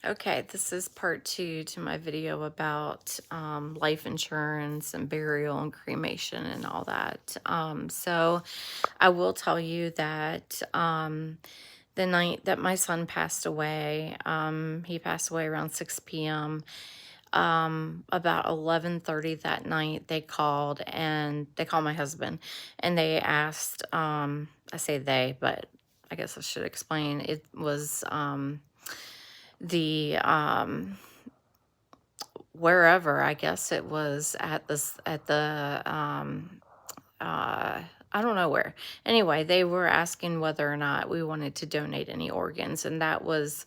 Okay, this is part two to my video about life insurance and burial and cremation and all that. So I will tell you that the night that my son passed away, he passed away around 6 p.m. About 11:30 that night, they called my husband and they asked, I say they, but I guess I should explain. It was the wherever, I guess it was at the I don't know where. Anyway, they were asking whether or not we wanted to donate any organs, and that was,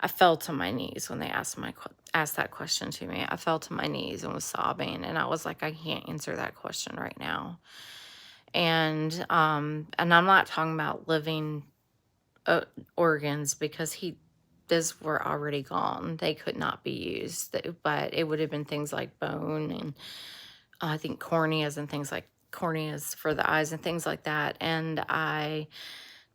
I fell to my knees when they asked that question to me. I fell to my knees and was sobbing, and I was like, I can't answer that question right now. And I'm not talking about living uh, organs, because those were already gone. They could not be used. But it would have been things like bone and I think corneas for the eyes and things like that. And I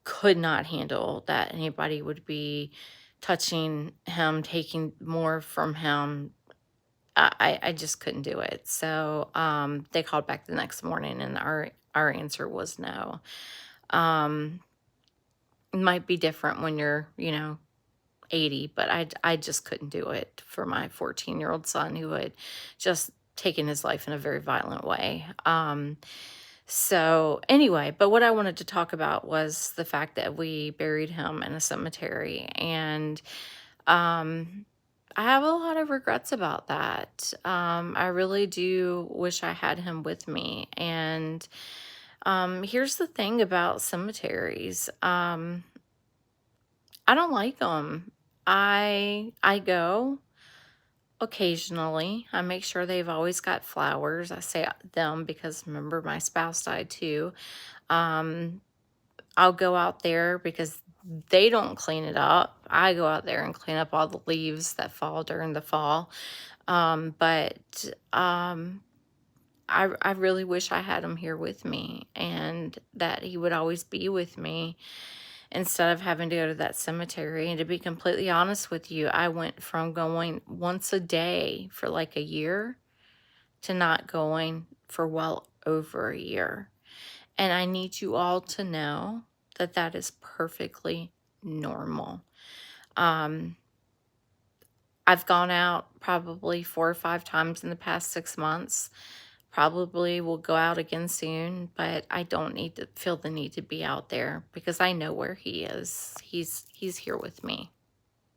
could not handle that anybody would be touching him, taking more from him. I just couldn't do it. So they called back the next morning, and our answer was no. Um, it might be different when you're, 80, but I just couldn't do it for my 14-year-old son, who had just taken his life in a very violent way. So anyway, but what I wanted to talk about was the fact that we buried him in a cemetery, and um, I have a lot of regrets about that. I really do wish I had him with me. And here's the thing about cemeteries. I don't like them. I go occasionally. I make sure they've always got flowers. I say them because remember my spouse died too. Um, I'll go out there because they don't clean it up. I go out there and clean up all the leaves that fall during the fall. But I really wish I had him here with me, and that he would always be with me instead of having to go to that cemetery. And to be completely honest with you, I went from going once a day for like a year to not going for well over a year. And I need you all to know that that is perfectly normal. Um, I've gone out probably 4 or 5 times in the past 6 months. Probably will go out again soon, but I don't need to feel the need to be out there because I know where he is. He's here with me.